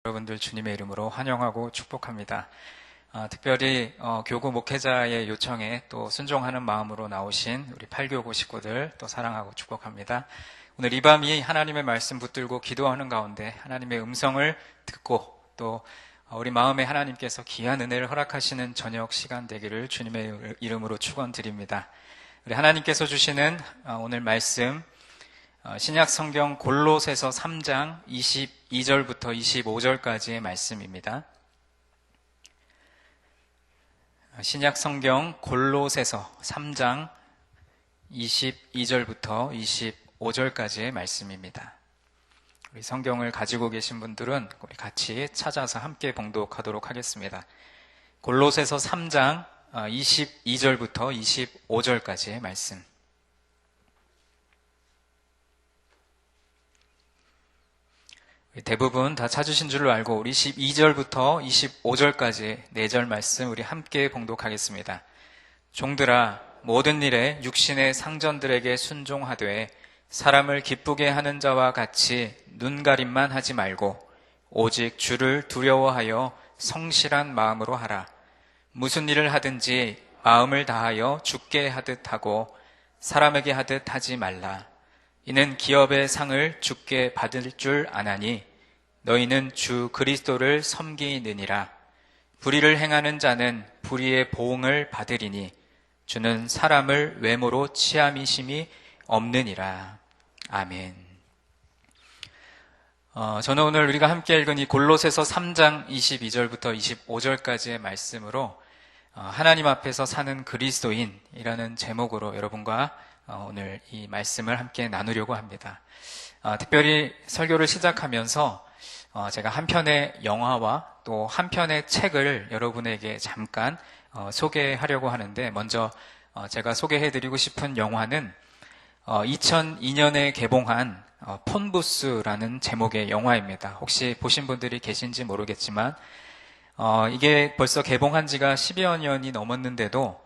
여러분들 주님의 이름으로 환영하고 축복합니다. 특별히 교구 목회자의 요청에 또 순종하는 마음으로 나오신 우리 8교구 식구들 또 사랑하고 축복합니다. 오늘 이 밤이 하나님의 말씀 붙들고 기도하는 가운데 하나님의 음성을 듣고 또 우리 마음에 하나님께서 귀한 은혜를 허락하시는 저녁 시간 되기를 주님의 이름으로 축원드립니다. 우리 하나님께서 주시는 오늘 말씀 신약 성경 골로새서 3장 22절부터 25절까지의 말씀입니다. 신약 성경 골로새서 3장 22절부터 25절까지의 말씀입니다. 우리 성경을 가지고 계신 분들은 우리 같이 찾아서 함께 봉독하도록 하겠습니다. 골로새서 3장 22절부터 25절까지의 말씀. 대부분 다 찾으신 줄로 알고 우리 12절부터 25절까지 4절 말씀 우리 함께 봉독하겠습니다. 종들아 모든 일에 육신의 상전들에게 순종하되 사람을 기쁘게 하는 자와 같이 눈가림만 하지 말고 오직 주를 두려워하여 성실한 마음으로 하라. 무슨 일을 하든지 마음을 다하여 주께 하듯 하고 사람에게 하듯 하지 말라. 이는 기업의 상을 주께 받을 줄 아나니 너희는 주 그리스도를 섬기느니라. 불의를 행하는 자는 불의의 보응을 받으리니 주는 사람을 외모로 취함이심이 없느니라. 아멘. 저는 오늘 우리가 함께 읽은 이 골로새서 3장 22절부터 25절까지의 말씀으로 하나님 앞에서 사는 그리스도인이라는 제목으로 여러분과 오늘 이 말씀을 함께 나누려고 합니다. 특별히 설교를 시작하면서 제가 한 편의 영화와 또 한 편의 책을 여러분에게 잠깐 소개하려고 하는데 먼저 제가 소개해드리고 싶은 영화는 2002년에 개봉한 폰부스라는 제목의 영화입니다. 혹시 보신 분들이 계신지 모르겠지만 이게 벌써 개봉한 지가 10여 년이 넘었는데도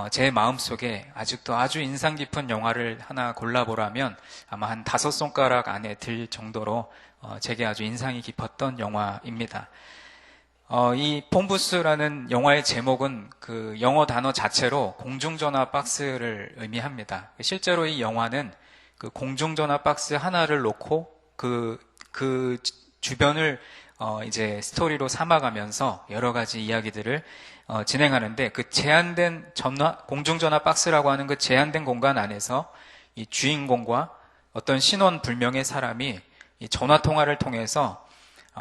제 마음속에 아직도 아주 인상 깊은 영화를 하나 골라보라면 아마 한 5손가락 안에 들 정도로 제게 아주 인상이 깊었던 영화입니다. 이 폰부스라는 영화의 제목은 그 영어 단어 자체로 공중전화 박스를 의미합니다. 실제로 이 영화는 그 공중전화 박스 하나를 놓고 그 주변을 이제 스토리로 삼아가면서 여러 가지 이야기들을 진행하는데 그 제한된 공중전화 박스라고 하는 그 제한된 공간 안에서 이 주인공과 어떤 신원 불명의 사람이 이 전화통화를 통해서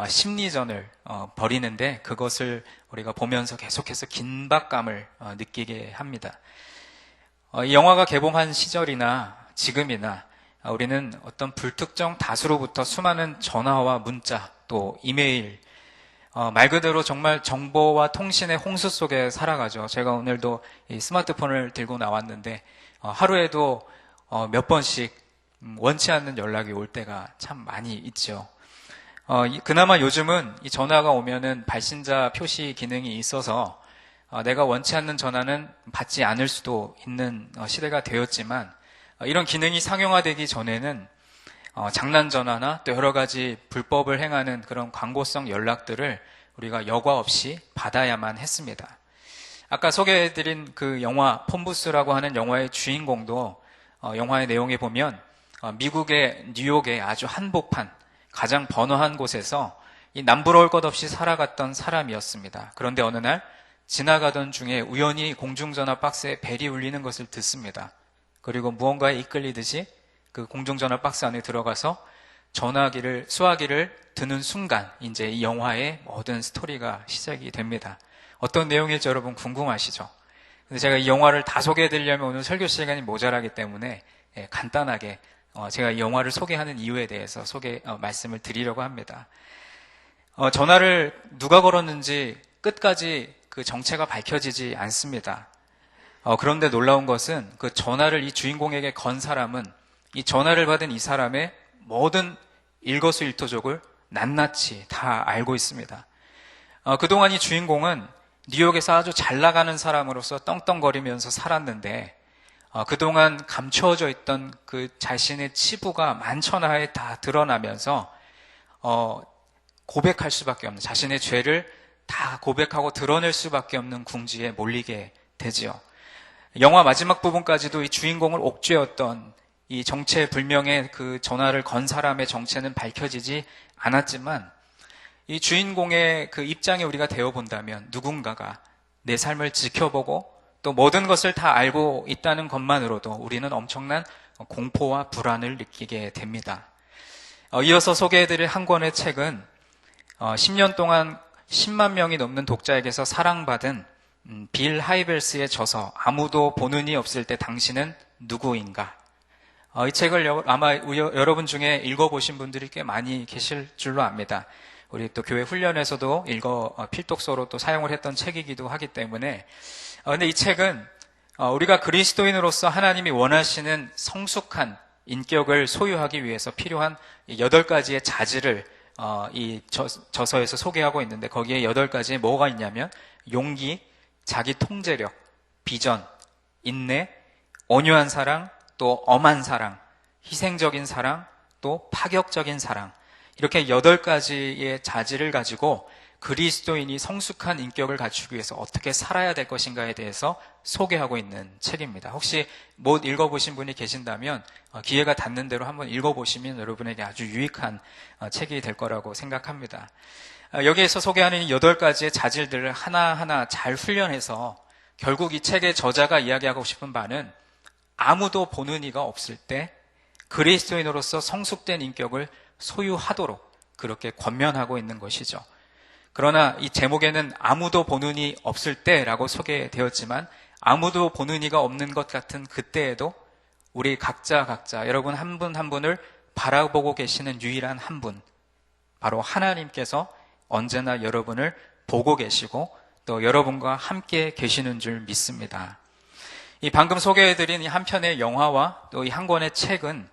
심리전을 벌이는데 그것을 우리가 보면서 계속해서 긴박감을 느끼게 합니다. 이 영화가 개봉한 시절이나 지금이나 우리는 어떤 불특정 다수로부터 수많은 전화와 문자 또 이메일 말 그대로 정말 정보와 통신의 홍수 속에 살아가죠. 제가 오늘도 이 스마트폰을 들고 나왔는데 하루에도 몇 번씩 원치 않는 연락이 올 때가 참 많이 있죠. 그나마 요즘은 이 전화가 오면은 발신자 표시 기능이 있어서 내가 원치 않는 전화는 받지 않을 수도 있는 시대가 되었지만 이런 기능이 상용화되기 전에는 장난 전화나 또 여러 가지 불법을 행하는 그런 광고성 연락들을 우리가 여과 없이 받아야만 했습니다. 아까 소개해드린 그 영화 폰부스라고 하는 영화의 주인공도 영화의 내용에 보면 미국의 뉴욕의 아주 한복판 가장 번화한 곳에서 이 남부러울 것 없이 살아갔던 사람이었습니다. 그런데 어느 날 지나가던 중에 우연히 공중전화 박스에 벨이 울리는 것을 듣습니다. 그리고 무언가에 이끌리듯이 그 공중전화 박스 안에 들어가서 수화기를 드는 순간 이제 이 영화의 모든 스토리가 시작이 됩니다. 어떤 내용일지 여러분 궁금하시죠? 근데 제가 이 영화를 다 소개해드리려면 오늘 설교 시간이 모자라기 때문에 간단하게 제가 이 영화를 소개하는 이유에 대해서 말씀을 드리려고 합니다. 전화를 누가 걸었는지 끝까지 그 정체가 밝혀지지 않습니다. 그런데 놀라운 것은 그 전화를 이 주인공에게 건 사람은 이 전화를 받은 이 사람의 모든 일거수일투족을 낱낱이 다 알고 있습니다. 그동안 이 주인공은 뉴욕에서 아주 잘 나가는 사람으로서 떵떵거리면서 살았는데 그동안 감추어져 있던 그 자신의 치부가 만천하에 다 드러나면서 고백할 수밖에 없는, 자신의 죄를 다 고백하고 드러낼 수밖에 없는 궁지에 몰리게 되지요. 영화 마지막 부분까지도 이 주인공을 옥죄었던 이 정체불명의 그 전화를 건 사람의 정체는 밝혀지지 않았지만, 이 주인공의 그 입장에 우리가 되어본다면 누군가가 내 삶을 지켜보고 또 모든 것을 다 알고 있다는 것만으로도 우리는 엄청난 공포와 불안을 느끼게 됩니다. 이어서 소개해드릴 한 권의 책은 10년 동안 10만 명이 넘는 독자에게서 사랑받은 빌 하이벨스의 저서 아무도 보는 이 없을 때 당신은 누구인가. 이 책을 아마 여러분 중에 읽어보신 분들이 꽤 많이 계실 줄로 압니다. 우리 또 교회 훈련에서도 필독서로 또 사용을 했던 책이기도 하기 때문에. 근데 이 책은 우리가 그리스도인으로서 하나님이 원하시는 성숙한 인격을 소유하기 위해서 필요한 8가지의 자질을 이 저서에서 소개하고 있는데, 거기에 8가지에 뭐가 있냐면 용기, 자기 통제력, 비전, 인내, 온유한 사랑, 또 엄한 사랑, 희생적인 사랑, 또 파격적인 사랑, 이렇게 8가지의 자질을 가지고 그리스도인이 성숙한 인격을 갖추기 위해서 어떻게 살아야 될 것인가에 대해서 소개하고 있는 책입니다. 혹시 못 읽어보신 분이 계신다면 기회가 닿는 대로 한번 읽어보시면 여러분에게 아주 유익한 책이 될 거라고 생각합니다. 여기에서 소개하는 8가지의 자질들을 하나하나 잘 훈련해서 결국 이 책의 저자가 이야기하고 싶은 바는 아무도 보는 이가 없을 때 그리스도인으로서 성숙된 인격을 소유하도록 그렇게 권면하고 있는 것이죠. 그러나 이 제목에는 아무도 보는 이 없을 때라고 소개되었지만, 아무도 보는 이가 없는 것 같은 그때에도 우리 각자 여러분 한 분 한 분을 바라보고 계시는 유일한 한 분, 바로 하나님께서 언제나 여러분을 보고 계시고 또 여러분과 함께 계시는 줄 믿습니다. 이 방금 소개해드린 이 한 편의 영화와 또 이 한 권의 책은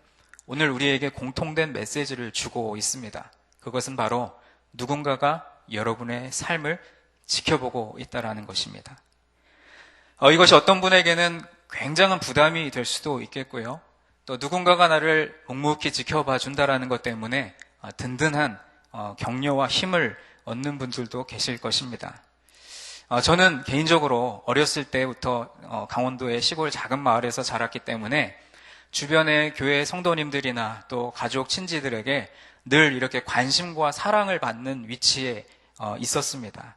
오늘 우리에게 공통된 메시지를 주고 있습니다. 그것은 바로 누군가가 여러분의 삶을 지켜보고 있다는 것입니다. 이것이 어떤 분에게는 굉장한 부담이 될 수도 있겠고요. 또 누군가가 나를 묵묵히 지켜봐 준다는 것 때문에 든든한 격려와 힘을 얻는 분들도 계실 것입니다. 저는 개인적으로 어렸을 때부터 강원도의 시골 작은 마을에서 자랐기 때문에 주변의 교회 성도님들이나 또 가족 친지들에게 늘 이렇게 관심과 사랑을 받는 위치에 있었습니다.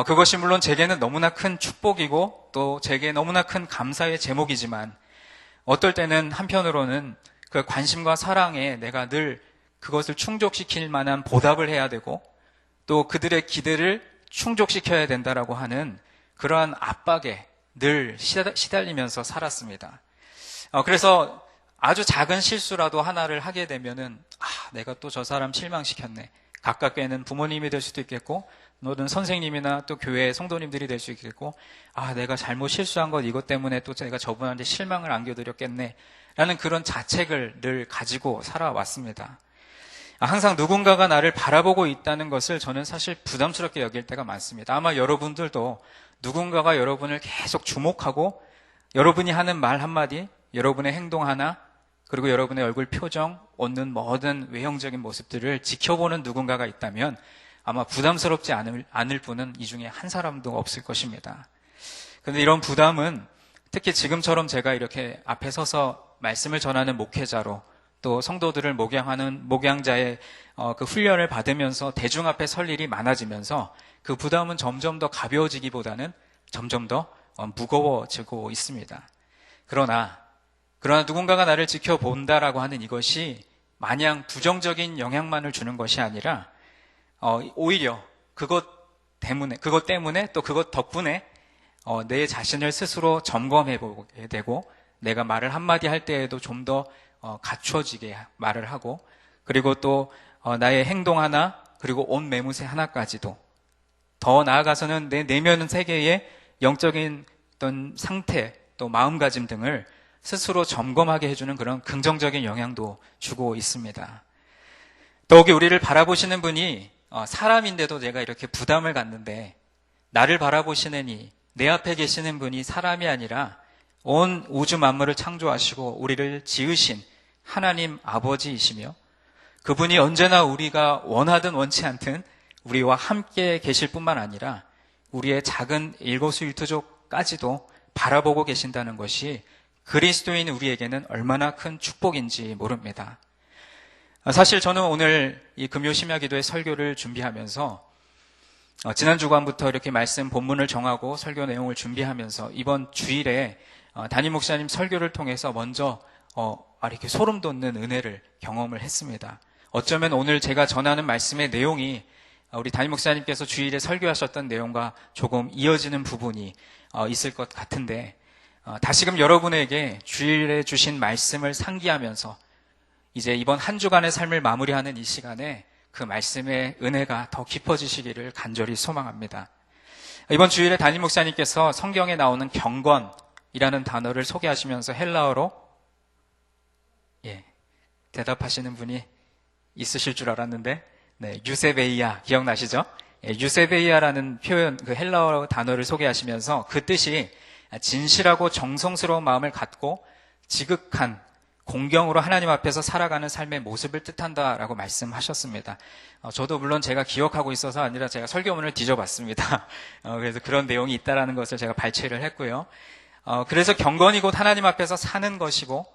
그것이 물론 제게는 너무나 큰 축복이고 또 제게 너무나 큰 감사의 제목이지만, 어떨 때는 한편으로는 그 관심과 사랑에 내가 늘 그것을 충족시킬 만한 보답을 해야 되고 또 그들의 기대를 충족시켜야 된다라고 하는 그러한 압박에 늘 시달리면서 살았습니다. 그래서 아주 작은 실수라도 하나를 하게 되면은 내가 또 저 사람 실망시켰네. 가깝게는 부모님이 될 수도 있겠고, 너는 선생님이나 또 교회 성도님들이 될 수 있겠고, 내가 잘못 실수한 것 이것 때문에 또 제가 저분한테 실망을 안겨드렸겠네 라는 그런 자책을 늘 가지고 살아왔습니다. 항상 누군가가 나를 바라보고 있다는 것을 저는 사실 부담스럽게 여길 때가 많습니다. 아마 여러분들도 누군가가 여러분을 계속 주목하고 여러분이 하는 말 한마디, 여러분의 행동 하나, 그리고 여러분의 얼굴 표정, 얻는 모든 외형적인 모습들을 지켜보는 누군가가 있다면 아마 부담스럽지 않을 분은 이 중에 한 사람도 없을 것입니다. 그런데 이런 부담은 특히 지금처럼 제가 이렇게 앞에 서서 말씀을 전하는 목회자로 또 성도들을 목양하는 목양자의 그 훈련을 받으면서 대중 앞에 설 일이 많아지면서 그 부담은 점점 더 가벼워지기보다는 점점 더 무거워지고 있습니다. 그러나 누군가가 나를 지켜본다라고 하는 이것이 마냥 부정적인 영향만을 주는 것이 아니라 오히려 그것 때문에 또 그것 덕분에 내 자신을 스스로 점검해 보게 되고, 내가 말을 한마디 할 때에도 좀 더 갖춰지게 말을 하고, 그리고 또 나의 행동 하나, 그리고 옷 매무새 하나까지도, 더 나아가서는 내 내면 세계의 영적인 어떤 상태, 또 마음가짐 등을 스스로 점검하게 해주는 그런 긍정적인 영향도 주고 있습니다. 더욱이 우리를 바라보시는 분이 사람인데도 내가 이렇게 부담을 갖는데, 나를 바라보시는 내 앞에 계시는 분이 사람이 아니라 온 우주 만물을 창조하시고 우리를 지으신 하나님 아버지이시며, 그분이 언제나 우리가 원하든 원치 않든 우리와 함께 계실 뿐만 아니라 우리의 작은 일거수일투족까지도 바라보고 계신다는 것이 그리스도인 우리에게는 얼마나 큰 축복인지 모릅니다. 사실 저는 오늘 이 금요 심야기도의 설교를 준비하면서 지난 주간부터 이렇게 말씀 본문을 정하고 설교 내용을 준비하면서 이번 주일에 담임 목사님 설교를 통해서 먼저 이렇게 소름 돋는 은혜를 경험을 했습니다. 어쩌면 오늘 제가 전하는 말씀의 내용이 우리 담임 목사님께서 주일에 설교하셨던 내용과 조금 이어지는 부분이 있을 것 같은데 다시금 여러분에게 주일에 주신 말씀을 상기하면서 이제 이번 한 주간의 삶을 마무리하는 이 시간에 그 말씀의 은혜가 더 깊어지시기를 간절히 소망합니다. 이번 주일에 담임 목사님께서 성경에 나오는 경건이라는 단어를 소개하시면서 헬라어로 대답하시는 분이 있으실 줄 알았는데 유세베이아 기억나시죠? 유세베이아라는 표현, 그 헬라어 단어를 소개하시면서 그 뜻이 진실하고 정성스러운 마음을 갖고 지극한 공경으로 하나님 앞에서 살아가는 삶의 모습을 뜻한다라고 말씀하셨습니다. 저도 물론 제가 기억하고 있어서 아니라 제가 설교문을 뒤져봤습니다. 그래서 그런 내용이 있다라는 것을 제가 발췌를 했고요. 그래서 경건이 곧 하나님 앞에서 사는 것이고,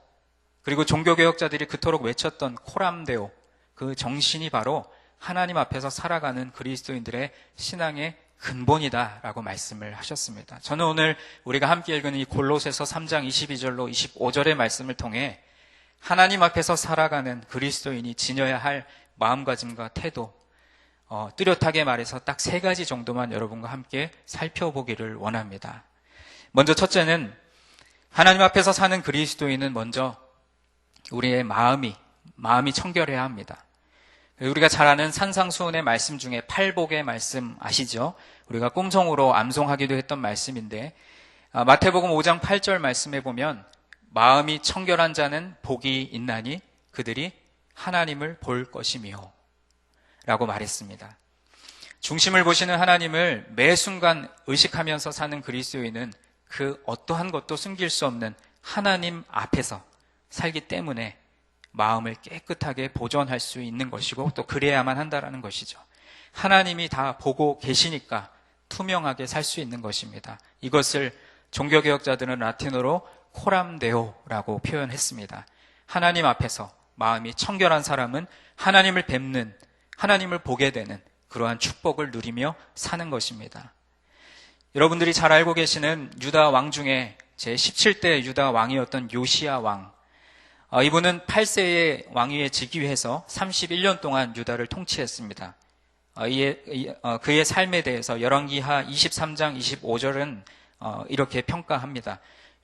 그리고 종교개혁자들이 그토록 외쳤던 코람데오, 그 정신이 바로 하나님 앞에서 살아가는 그리스도인들의 신앙의 근본이다라고 말씀을 하셨습니다. 저는 오늘 우리가 함께 읽은 이 골로새서 3장 22절로 25절의 말씀을 통해 하나님 앞에서 살아가는 그리스도인이 지녀야 할 마음가짐과 태도, 뚜렷하게 말해서 딱 3가지 정도만 여러분과 함께 살펴보기를 원합니다. 먼저 첫째는 하나님 앞에서 사는 그리스도인은 먼저 우리의 마음이 청결해야 합니다. 우리가 잘 아는 산상수훈의 말씀 중에 팔복의 말씀 아시죠? 우리가 꽁송으로 암송하기도 했던 말씀인데 마태복음 5장 8절 말씀에 보면 마음이 청결한 자는 복이 있나니 그들이 하나님을 볼 것이며 라고 말했습니다. 중심을 보시는 하나님을 매 순간 의식하면서 사는 그리스도인은 그 어떠한 것도 숨길 수 없는 하나님 앞에서 살기 때문에 마음을 깨끗하게 보존할 수 있는 것이고 또 그래야만 한다라는 것이죠. 하나님이 다 보고 계시니까 투명하게 살 수 있는 것입니다. 이것을 종교개혁자들은 라틴어로 코람데오라고 표현했습니다. 하나님 앞에서 마음이 청결한 사람은 하나님을 뵙는, 하나님을 보게 되는 그러한 축복을 누리며 사는 것입니다. 여러분들이 잘 알고 계시는 유다 왕 중에 제17대 유다 왕이었던 요시야 왕, 이분은 8세의 왕위에 즉위해서 31년 동안 유다를 통치했습니다. 그의 삶에 대해서 열왕기하 23장 25절은 이렇게 평가합니다.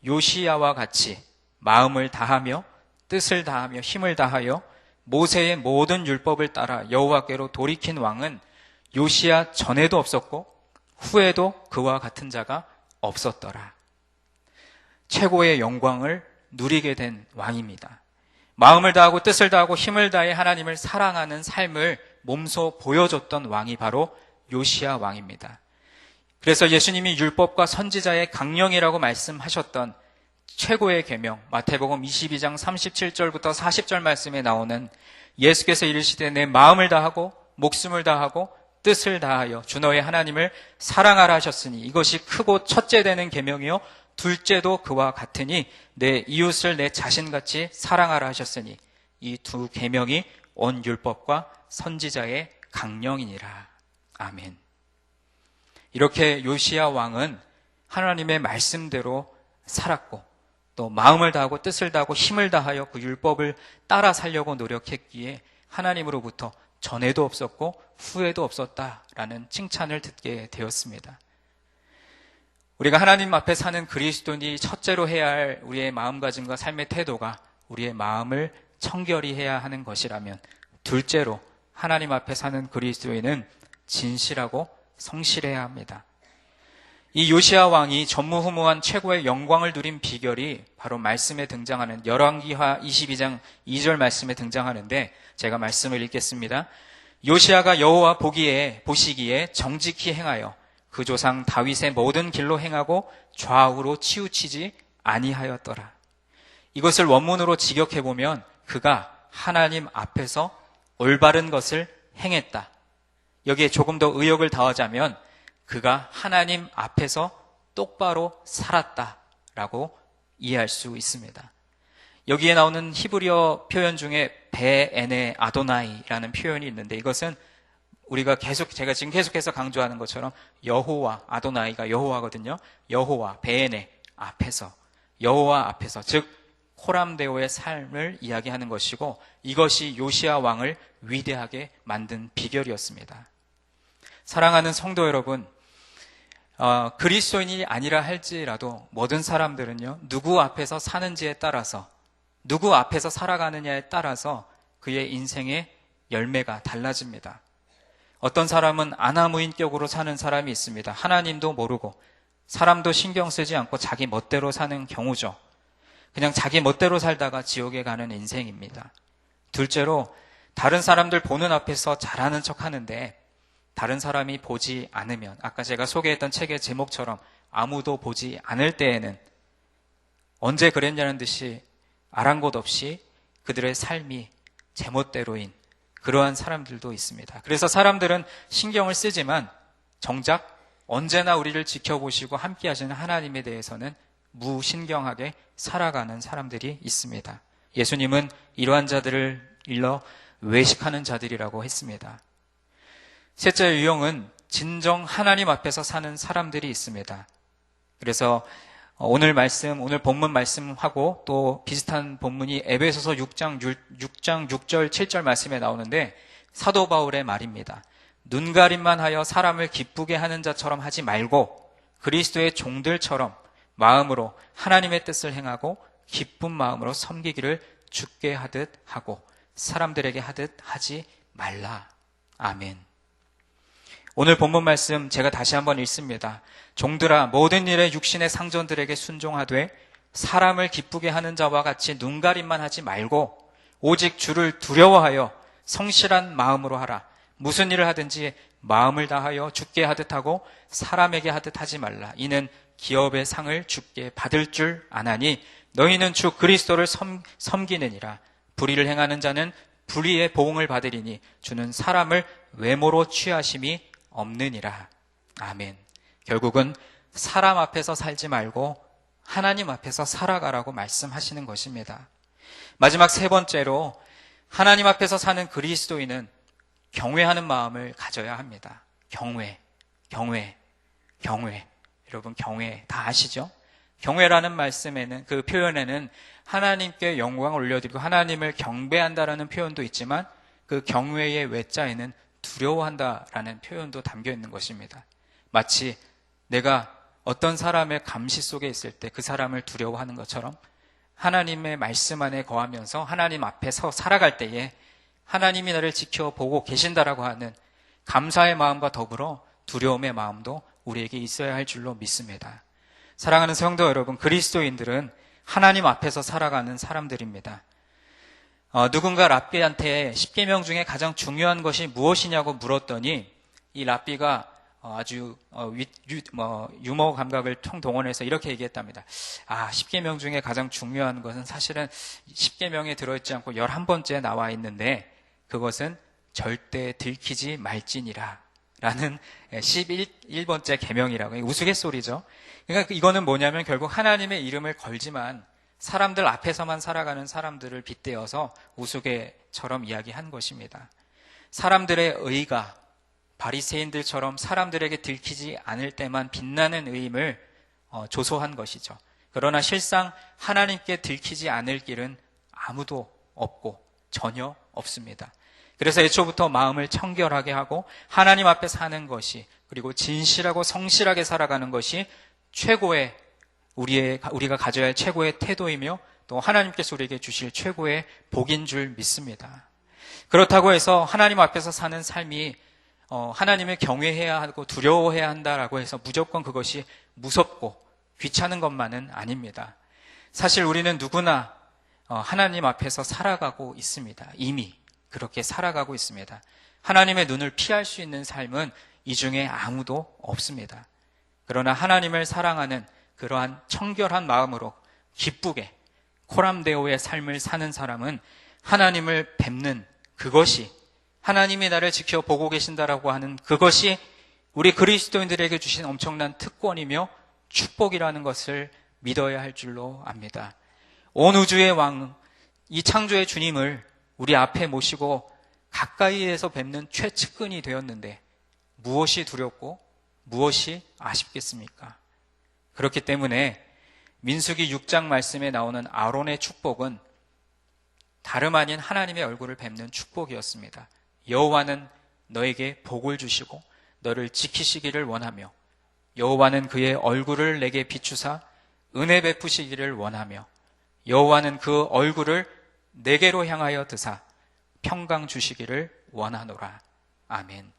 요시야와 같이 마음을 다하며 뜻을 다하며 힘을 다하여 모세의 모든 율법을 따라 여호와께로 돌이킨 왕은 요시야 전에도 없었고 후에도 그와 같은 자가 없었더라. 최고의 영광을 누리게 된 왕입니다. 마음을 다하고 뜻을 다하고 힘을 다해 하나님을 사랑하는 삶을 몸소 보여줬던 왕이 바로 요시야 왕입니다. 그래서 예수님이 율법과 선지자의 강령이라고 말씀하셨던 최고의 계명, 마태복음 22장 37절부터 40절 말씀에 나오는 예수께서 이르시되 내 마음을 다하고 목숨을 다하고 뜻을 다하여 주 너의 하나님을 사랑하라 하셨으니 이것이 크고 첫째 되는 계명이요 둘째도 그와 같으니 내 이웃을 내 자신같이 사랑하라 하셨으니 이 두 계명이 온 율법과 선지자의 강령이니라. 아멘. 이렇게 요시야 왕은 하나님의 말씀대로 살았고 또 마음을 다하고 뜻을 다하고 힘을 다하여 그 율법을 따라 살려고 노력했기에 하나님으로부터 전에도 없었고 후에도 없었다라는 칭찬을 듣게 되었습니다. 우리가 하나님 앞에 사는 그리스도인이 첫째로 해야 할 우리의 마음가짐과 삶의 태도가 우리의 마음을 청결히 해야 하는 것이라면 둘째로 하나님 앞에 사는 그리스도인은 진실하고 성실해야 합니다. 이 요시야 왕이 전무후무한 최고의 영광을 누린 비결이 바로 말씀에 등장하는 열왕기하 22장 2절 말씀에 등장하는데 제가 말씀을 읽겠습니다. 요시야가 여호와 보시기에 정직히 행하여 그 조상 다윗의 모든 길로 행하고 좌우로 치우치지 아니하였더라. 이것을 원문으로 직역해보면 그가 하나님 앞에서 올바른 것을 행했다. 여기에 조금 더 의역을 더하자면 그가 하나님 앞에서 똑바로 살았다라고 이해할 수 있습니다. 여기에 나오는 히브리어 표현 중에 베에네 아도나이라는 표현이 있는데, 이것은 우리가 제가 지금 계속해서 강조하는 것처럼 여호와, 아도나이가 여호와거든요. 여호와, 베에네, 앞에서, 여호와 앞에서, 즉 호람데오의 삶을 이야기하는 것이고, 이것이 요시야 왕을 위대하게 만든 비결이었습니다. 사랑하는 성도 여러분, 그리스도인이 아니라 할지라도 모든 사람들은요, 누구 앞에서 사는지에 따라서, 누구 앞에서 살아가느냐에 따라서 그의 인생의 열매가 달라집니다. 어떤 사람은 아나무인격으로 사는 사람이 있습니다. 하나님도 모르고 사람도 신경 쓰지 않고 자기 멋대로 사는 경우죠. 그냥 자기 멋대로 살다가 지옥에 가는 인생입니다. 둘째로, 다른 사람들 보는 앞에서 잘하는 척 하는데 다른 사람이 보지 않으면, 아까 제가 소개했던 책의 제목처럼 아무도 보지 않을 때에는 언제 그랬냐는 듯이 아랑곳 없이 그들의 삶이 제멋대로인 그러한 사람들도 있습니다. 그래서 사람들은 신경을 쓰지만 정작 언제나 우리를 지켜보시고 함께 하시는 하나님에 대해서는 무신경하게 살아가는 사람들이 있습니다. 예수님은 이러한 자들을 일러 외식하는 자들이라고 했습니다. 셋째 유형은 진정 하나님 앞에서 사는 사람들이 있습니다. 그래서 오늘 본문 말씀하고 또 비슷한 본문이 에베소서 6장 6절 7절 말씀에 나오는데, 사도 바울의 말입니다. 눈가림만 하여 사람을 기쁘게 하는 자처럼 하지 말고 그리스도의 종들처럼 마음으로 하나님의 뜻을 행하고 기쁜 마음으로 섬기기를 주께 하듯 하고 사람들에게 하듯 하지 말라. 아멘. 오늘 본문 말씀 제가 다시 한번 읽습니다. 종들아, 모든 일에 육신의 상전들에게 순종하되 사람을 기쁘게 하는 자와 같이 눈가림만 하지 말고 오직 주를 두려워하여 성실한 마음으로 하라. 무슨 일을 하든지 마음을 다하여 주께 하듯 하고 사람에게 하듯 하지 말라. 이는 기업의 상을 주께 받을 줄 아나니 너희는 주 그리스도를 섬기느니라. 불의를 행하는 자는 불의의 보응을 받으리니 주는 사람을 외모로 취하심이 없느니라. 아멘. 결국은 사람 앞에서 살지 말고 하나님 앞에서 살아가라고 말씀하시는 것입니다. 마지막 세 번째로, 하나님 앞에서 사는 그리스도인은 경외하는 마음을 가져야 합니다. 경외. 여러분, 경외 다 아시죠? 경외라는 말씀에는, 그 표현에는 하나님께 영광을 올려드리고 하나님을 경배한다라는 표현도 있지만 그 경외의 외자에는 두려워한다라는 표현도 담겨 있는 것입니다. 마치 내가 어떤 사람의 감시 속에 있을 때 그 사람을 두려워하는 것처럼 하나님의 말씀 안에 거하면서 하나님 앞에서 살아갈 때에 하나님이 나를 지켜보고 계신다라고 하는 감사의 마음과 더불어 두려움의 마음도 우리에게 있어야 할 줄로 믿습니다. 사랑하는 성도 여러분, 그리스도인들은 하나님 앞에서 살아가는 사람들입니다. 누군가 랍비한테 10계명 중에 가장 중요한 것이 무엇이냐고 물었더니 이 랍비가 아주 유머 감각을 총동원해서 이렇게 얘기했답니다. 10계명 중에 가장 중요한 것은 사실은 10계명에 들어있지 않고 11번째 나와 있는데 그것은 절대 들키지 말지니라 라는 11번째 계명이라고. 우스갯소리죠. 그러니까 이거는 뭐냐면 결국 하나님의 이름을 걸지만 사람들 앞에서만 살아가는 사람들을 빗대어서 우스개처럼 이야기한 것입니다. 사람들의 의가 바리새인들처럼 사람들에게 들키지 않을 때만 빛나는 의임을 조소한 것이죠. 그러나 실상 하나님께 들키지 않을 길은 아무도 없고 전혀 없습니다. 그래서 애초부터 마음을 청결하게 하고 하나님 앞에 사는 것이, 그리고 진실하고 성실하게 살아가는 것이 최고의 우리가 가져야 할 최고의 태도이며 또 하나님께서 우리에게 주실 최고의 복인 줄 믿습니다. 그렇다고 해서 하나님 앞에서 사는 삶이 하나님을 경외해야 하고 두려워해야 한다라고 해서 무조건 그것이 무섭고 귀찮은 것만은 아닙니다. 사실 우리는 누구나 하나님 앞에서 살아가고 있습니다. 이미 그렇게 살아가고 있습니다. 하나님의 눈을 피할 수 있는 삶은 이 중에 아무도 없습니다. 그러나 하나님을 사랑하는 그러한 청결한 마음으로 기쁘게 코람데오의 삶을 사는 사람은 하나님을 뵙는 그것이 하나님이 나를 지켜보고 계신다라고 하는 그것이 우리 그리스도인들에게 주신 엄청난 특권이며 축복이라는 것을 믿어야 할 줄로 압니다. 온 우주의 왕, 이 창조의 주님을 우리 앞에 모시고 가까이에서 뵙는 최측근이 되었는데 무엇이 두렵고 무엇이 아쉽겠습니까? 그렇기 때문에 민수기 6장 말씀에 나오는 아론의 축복은 다름 아닌 하나님의 얼굴을 뵙는 축복이었습니다. 여호와는 너에게 복을 주시고 너를 지키시기를 원하며 여호와는 그의 얼굴을 내게 비추사 은혜 베푸시기를 원하며 여호와는 그 얼굴을 내게로 향하여 드사 평강 주시기를 원하노라. 아멘.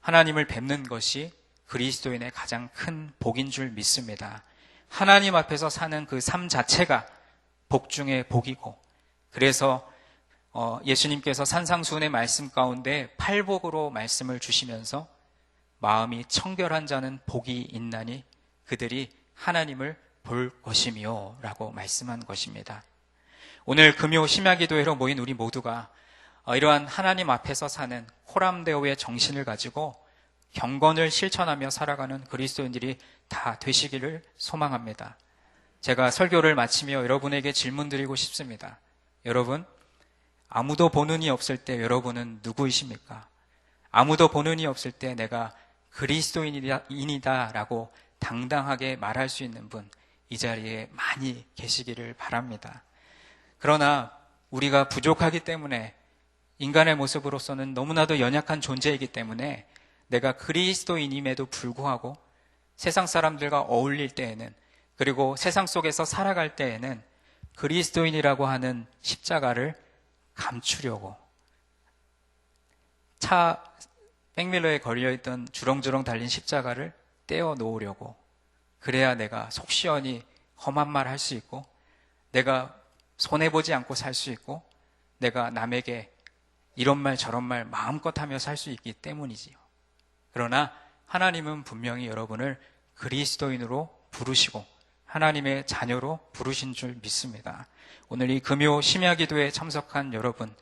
하나님을 뵙는 것이 그리스도인의 가장 큰 복인 줄 믿습니다. 하나님 앞에서 사는 그 삶 자체가 복 중에 복이고, 그래서 예수님께서 산상수훈의 말씀 가운데 팔복으로 말씀을 주시면서 마음이 청결한 자는 복이 있나니 그들이 하나님을 볼 것이며 라고 말씀한 것입니다. 오늘 금요 심야기도회로 모인 우리 모두가 이러한 하나님 앞에서 사는 코람데오의 정신을 가지고 경건을 실천하며 살아가는 그리스도인들이 다 되시기를 소망합니다. 제가 설교를 마치며 여러분에게 질문 드리고 싶습니다. 여러분, 아무도 보는 이 없을 때 여러분은 누구이십니까? 아무도 보는 이 없을 때 내가 그리스도인이다 라고 당당하게 말할 수 있는 분, 이 자리에 많이 계시기를 바랍니다. 그러나 우리가 부족하기 때문에, 인간의 모습으로서는 너무나도 연약한 존재이기 때문에 내가 그리스도인임에도 불구하고 세상 사람들과 어울릴 때에는, 그리고 세상 속에서 살아갈 때에는 그리스도인이라고 하는 십자가를 감추려고, 차 백밀러에 걸려있던 주렁주렁 달린 십자가를 떼어 놓으려고, 그래야 내가 속 시원히 험한 말 할 수 있고, 내가 손해보지 않고 살 수 있고, 내가 남에게 이런 말 저런 말 마음껏 하며 살 수 있기 때문이지요. 그러나 하나님은 분명히 여러분을 그리스도인으로 부르시고 하나님의 자녀로 부르신 줄 믿습니다. 오늘 이 금요 심야기도에 참석한 여러분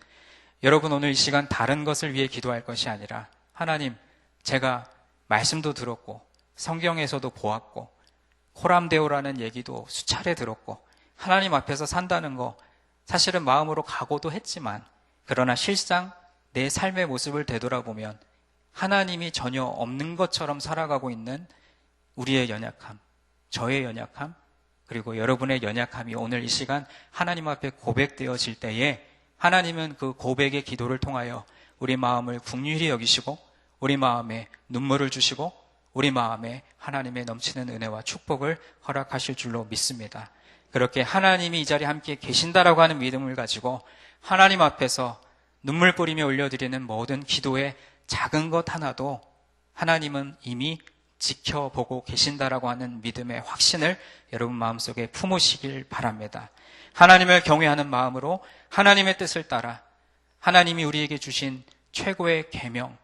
오늘 이 시간 다른 것을 위해 기도할 것이 아니라, 하나님, 제가 말씀도 들었고 성경에서도 보았고 코람데오라는 얘기도 수차례 들었고 하나님 앞에서 산다는 거 사실은 마음으로 각오도 했지만, 그러나 실상 내 삶의 모습을 되돌아보면 하나님이 전혀 없는 것처럼 살아가고 있는 우리의 연약함, 저의 연약함, 그리고 여러분의 연약함이 오늘 이 시간 하나님 앞에 고백되어질 때에 하나님은 그 고백의 기도를 통하여 우리 마음을 긍휼히 여기시고 우리 마음에 눈물을 주시고 우리 마음에 하나님의 넘치는 은혜와 축복을 허락하실 줄로 믿습니다. 그렇게 하나님이 이 자리에 함께 계신다라고 하는 믿음을 가지고 하나님 앞에서 눈물 뿌리며 올려드리는 모든 기도의 작은 것 하나도 하나님은 이미 지켜보고 계신다라고 하는 믿음의 확신을 여러분 마음속에 품으시길 바랍니다. 하나님을 경외하는 마음으로 하나님의 뜻을 따라 하나님이 우리에게 주신 최고의 계명,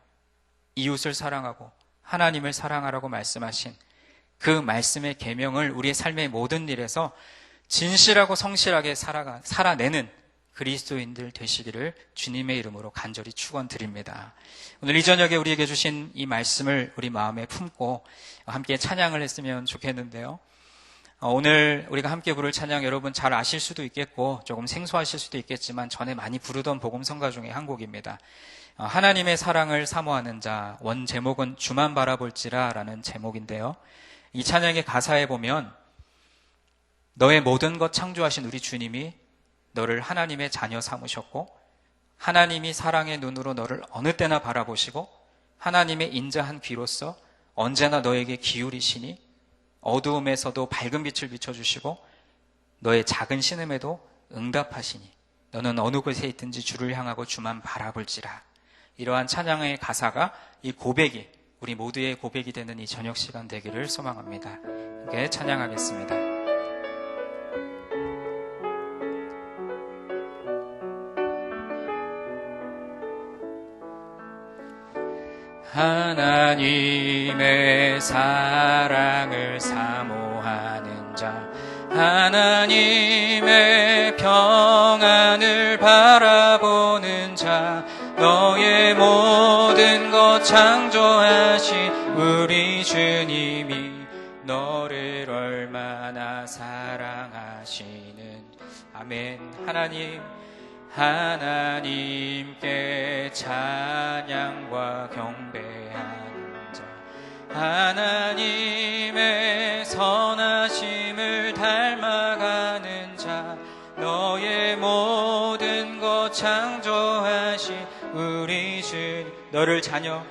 이웃을 사랑하고 하나님을 사랑하라고 말씀하신 그 말씀의 계명을 우리의 삶의 모든 일에서 진실하고 성실하게 살아내는 그리스도인들 되시기를 주님의 이름으로 간절히 축원드립니다. 오늘 이 저녁에 우리에게 주신 이 말씀을 우리 마음에 품고 함께 찬양을 했으면 좋겠는데요. 오늘 우리가 함께 부를 찬양 여러분 잘 아실 수도 있겠고 조금 생소하실 수도 있겠지만 전에 많이 부르던 복음성가 중에 한 곡입니다. 하나님의 사랑을 사모하는 자, 원 제목은 주만 바라볼지라 라는 제목인데요. 이 찬양의 가사에 보면 너의 모든 것 창조하신 우리 주님이 너를 하나님의 자녀 삼으셨고 하나님이 사랑의 눈으로 너를 어느 때나 바라보시고 하나님의 인자한 귀로서 언제나 너에게 기울이시니 어두움에서도 밝은 빛을 비춰주시고 너의 작은 신음에도 응답하시니 너는 어느 곳에 있든지 주를 향하고 주만 바라볼지라. 이러한 찬양의 가사가 이 고백이 우리 모두의 고백이 되는 이 저녁 시간 되기를 소망합니다. 함께 찬양하겠습니다. 하나님의 사랑을 사모하는 자, 하나님의 평안을 바라보는 자, 너의 우리 주님이 너를 얼마나 사랑하시는. 아멘. 하나님께 찬양과 경배하는 자, 하나님의 선하심을 닮아가는 자, 너의 모든 것 창조하신 우리 주님, 너를 자녀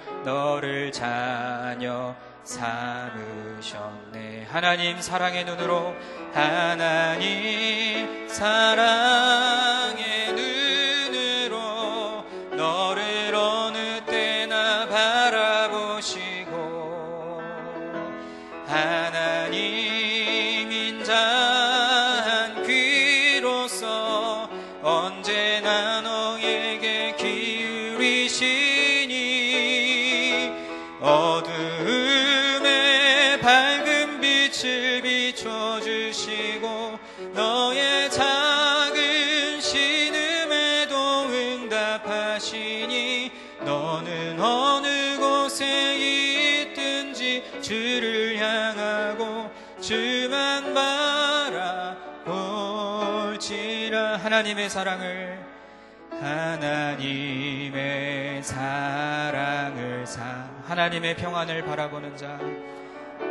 삼으셨네. 하나님 사랑의 눈으로, 하나님 사랑의 눈으로 너를 어느 때나 바라보시고, 하나님 인자한 귀로서 언제나 너에게 기울이시니, 어두움에 밝은 빛을 비춰주시고 너의 작은 신음에도 응답하시니, 너는 어느 곳에 있든지 주를 향하고 주만 바라볼지라. 하나님의 하나님의 평안을 바라보는 자,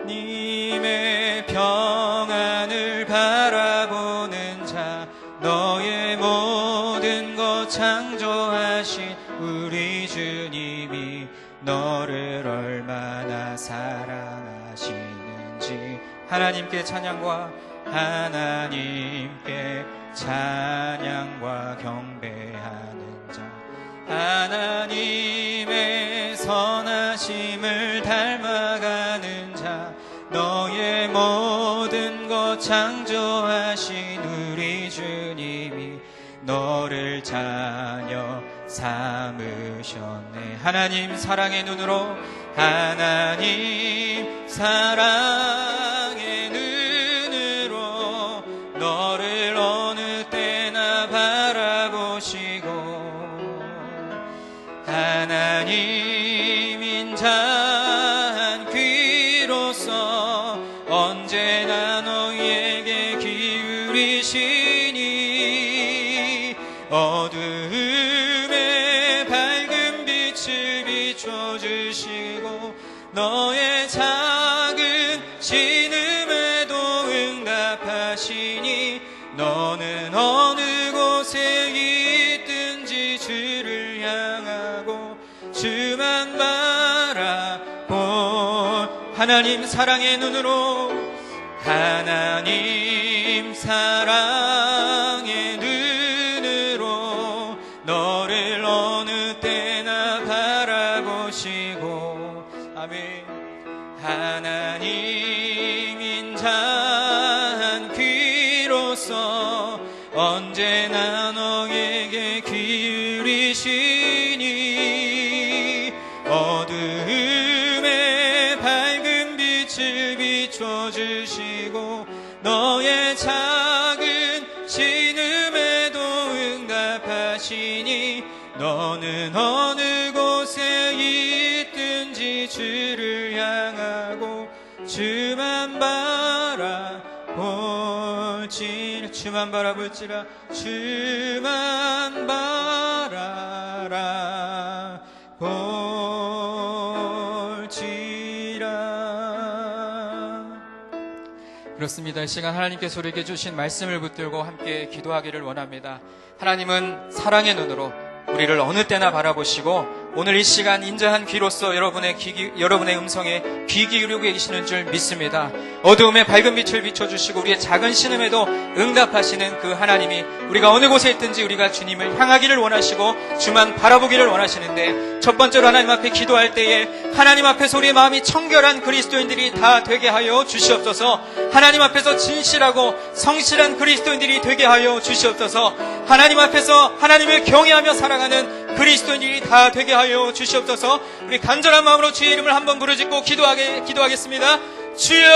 님의 평안을 바라보는 자, 너의 모든 것 창조하신 우리 주님이 너를 얼마나 사랑하시는지. 하나님께 찬양과 경배하는 자, 하나님의 선하심을 닮아가는 자, 너의 모든 것 창조하신 우리 주님이 너를 자녀 삼으셨네. 하나님 사랑의 눈으로, 하나님 사랑의 눈으로 너를 어느 때나 바라보시고, 하나님 인자한 귀로서 언제나 너희에게 기울이시니, 어두움에 밝은 빛을 비춰주시고 너의 작은 신음에도 응답하시니, 너는 어느 곳에 있든지 주를 향하고 주만 바라볼. 하나님 사랑의 눈으로, 하나님 사랑의 눈으로 너를 어느 때나 바라보시고, 아멘. 하나님 인자한 귀로서 언제나 너에게 기울이시니, 어두움에 밝은 빛을 비춰주시고 너의 작은 신음에도 응답하시니, 너는 어느 곳에 있든지 주를 향하고 주만 바라볼지라. 주만 바라볼지라. 주만 바라볼지라. 그렇습니다. 이 시간 하나님께서 우리에게 주신 말씀을 붙들고 함께 기도하기를 원합니다. 하나님은 사랑의 눈으로 우리를 어느 때나 바라보시고 오늘 이 시간 인자한 귀로서 여러분의 음성에 귀 기울이고 계시는 줄 믿습니다. 어두움에 밝은 빛을 비춰주시고 우리의 작은 신음에도 응답하시는 그 하나님이 우리가 어느 곳에 있든지 우리가 주님을 향하기를 원하시고 주만 바라보기를 원하시는데, 첫 번째로 하나님 앞에 기도할 때에 하나님 앞에서 우리의 마음이 청결한 그리스도인들이 다 되게 하여 주시옵소서. 하나님 앞에서 진실하고 성실한 그리스도인들이 되게 하여 주시옵소서. 하나님 앞에서 하나님을 경외하며 살아가는 그리스도인들이 다 되게 하여 주시옵소서. 우리 간절한 마음으로 주의 이름을 한번 부르짖고 기도하겠습니다. 주여,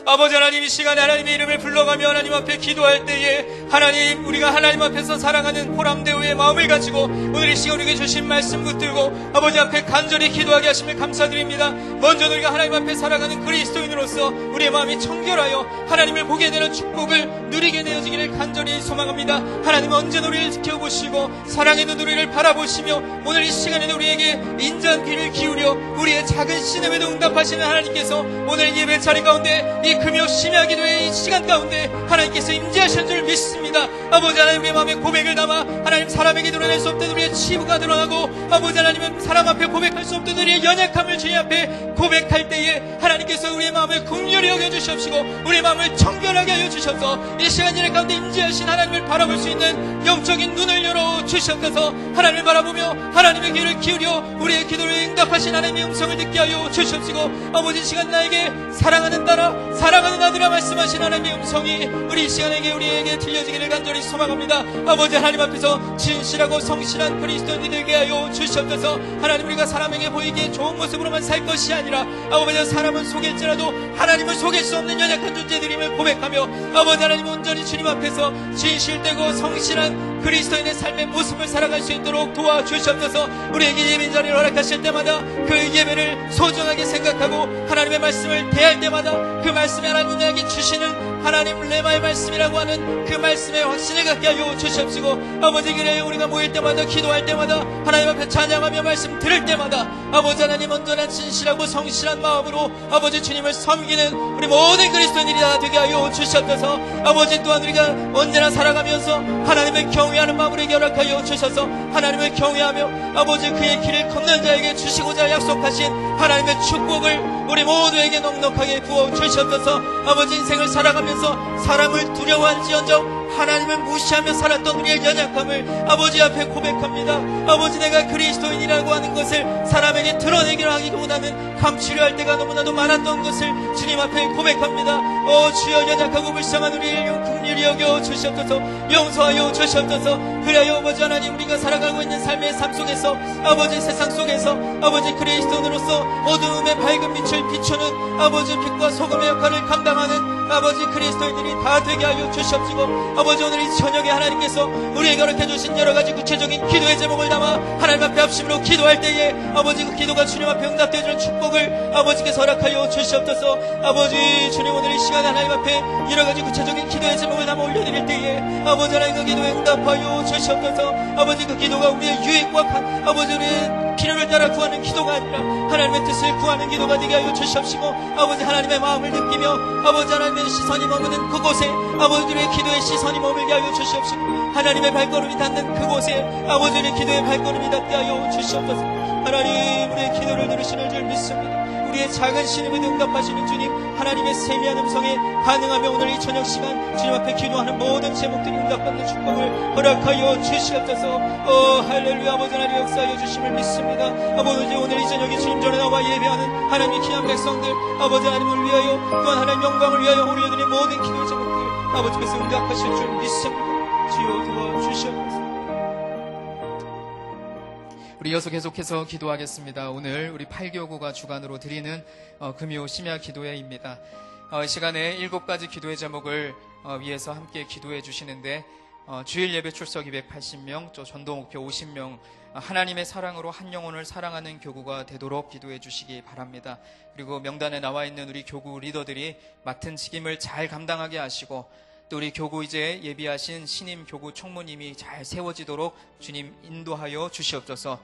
아버지 하나님, 이 시간에 하나님의 이름을 불러가며 하나님 앞에 기도할 때에 하나님, 우리가 하나님 앞에서 사랑하는 보람대우의 마음을 가지고 오늘 이 시간 우리에게 주신 말씀 붙들고 아버지 앞에 간절히 기도하게 하심을 감사드립니다. 먼저 우리가 하나님 앞에 살아가는 그리스도인으로서 우리의 마음이 청결하여 하나님을 보게 되는 축복을 누리게 되어지기를 간절히 소망합니다. 하나님 언제나 우리를 지켜보시고 사랑의 눈으로 우리를 바라보시며 오늘 이 시간에는 우리에게 인자한 귀를 기울여 우리의 작은 신음에도 응답하시는 하나님께서 오늘 예배 자리 가운데 이 금요 심야 기도의 이 시간 가운데 하나님께서 임재하신 줄 믿습니다. 아버지 하나님, 우리의 마음에 고백을 담아 하나님, 사람에게 드러낼 수 없던 우리의 치부가 드러나고 아버지 하나님은 사람 앞에 고백할 수 없던 우리의 연약함을 주님 앞에 고백할 때에 하나님께서 우리의 마음을 긍휼히 여겨주시옵시고 우리의 마음을 청결하게 하여 주셔서 이 시간 예배 가운데 임재하신 하나님을 바라볼 수 있는 영적인 눈을 열어 주시옵소서. 하나님을 바라보며 하나님의 귀를 기울여 우리의 기도를 응답하신 하나님의 음성을 듣게 하여 주시옵시고 아버지, 이 시간 나에게 사랑하는 딸아, 사랑하는 아들아 말씀하신 하나님의 음성이 우리 이 시간에게 우리에게 들려지기를 간절히 소망합니다. 아버지 하나님 앞에서 진실하고 성실한 그리스도인이 되게 하여 주시옵소서. 하나님, 우리가 사람에게 보이기에 좋은 모습으로만 살 것이 아니라 아버지, 사람은 속일지라도 하나님을 속일 수 없는 연약한 존재들임을 고백하며 아버지 하나님, 온전히 주님 앞에서 진실되고 성실한 그리스도인의 삶의 모습을 살아갈 수 있도록 도와주시옵소서. 우리에게 예배 자리를 허락하실 때마다 그 예배를 소중하게 생각하고 하나님의 말씀을 대할 때마다 그 말씀이 하나님에게 주시는 하나님 레마의 말씀이라고 하는 그 말씀에 확신을 갖게 하여 주시옵시고 아버지, 그래 우리가 모일 때마다 기도할 때마다 하나님 앞에 찬양하며 말씀 들을 때마다 아버지 하나님, 온전한 진실하고 성실한 마음으로 아버지 주님을 섬기는 우리 모든 그리스도인들이 다 되게 하여 주시옵소서. 아버지, 또한 우리가 언제나 살아가면서 하나님을 경외하는 마음으로 허락하여 주셔서 하나님을 경외하며 아버지 그의 길을 걷는 자에게 주시고자 약속하신 하나님의 축복을 우리 모두에게 넉넉하게 부어 주시옵소서. 아버지, 인생을 살아가면서 사람을 두려워한지언정 하나님을 무시하며 살았던 우리의 연약함을 아버지 앞에 고백합니다. 아버지, 내가 그리스도인이라고 하는 것을 사람에게 드러내기로 하기보다는 감추려 할 때가 너무나도 많았던 것을 주님 앞에 고백합니다. 주여, 연약하고 불쌍한 우리를 긍휼히 여겨 주시옵소서. 용서하여 주시옵소서. 그래야 아버지 하나님, 우리가 살아가고 있는 삶의 삶 속에서 아버지, 세상 속에서 아버지 그리스도인으로서 어두움의 밝은 빛을 비추는 아버지 빛과 소금의 역할을 감당하는 아버지 그리스도인들이 다 되게 하여 주시옵시고 아버지, 오늘 이 저녁에 하나님께서 우리에게 허락해주신 여러가지 구체적인 기도의 제목을 담아 하나님 앞에 합심으로 기도할 때에 아버지 그 기도가 주님 앞에 응답되어주는 축복을 아버지께서 허락하여 주시옵소서. 아버지 주님, 오늘 이 시간에 하나님 앞에 여러가지 구체적인 기도의 제목을 담아 올려드릴 때에 아버지 하나님 그 기도에 응답하여 주시옵소서. 아버지, 그 기도가 우리의 유익과 아버지 우리의 필요를 따라 구하는 기도가 아니라 하나님의 뜻을 구하는 기도가 되게 하여 주시옵시고 아버지, 하나님의 마음을 느끼며 아버지 하나님의 시선이 머무는 그곳에 아버지의 기도의 시선이 머물게 하여 주시옵시고 하나님의 발걸음이 닿는 그곳에 아버지의 기도의 발걸음이 닿게 하여 주시옵소서. 하나님, 우리의 기도를 들으시는 줄 믿습니다. 우리의 작은 신음에 응답하시는 주님, 하나님의 세미한 음성에 반응하며 오늘 이 저녁 시간 주님 앞에 기도하는 모든 제목들이 응답받는 축복을 허락하여 주시옵소서. 할렐루야. 아버지 하나님 역사하여 주심을 믿습니다. 아버지, 오늘 이 저녁에 주님 전에 나와 예배하는 하나님의 귀한 백성들 아버지 하나님을 위하여 또한 하나님 영광을 위하여 올려드린 모든 기도의 제목들 아버지께서 응답하실 줄 믿습니다. 주여 도와주시옵소서. 우리 이어서 계속해서 기도하겠습니다. 오늘 우리 8교구가 주관으로 드리는 금요 심야 기도회입니다. 이 시간에 7가지 기도의 제목을 위해서 함께 기도해 주시는데 주일 예배 출석 280명, 또 전도 목표 50명, 하나님의 사랑으로 한 영혼을 사랑하는 교구가 되도록 기도해 주시기 바랍니다. 그리고 명단에 나와 있는 우리 교구 리더들이 맡은 직임을 잘 감당하게 하시고 또 우리 교구 이제 예비하신 신임 교구 총무님이 잘 세워지도록 주님 인도하여 주시옵소서.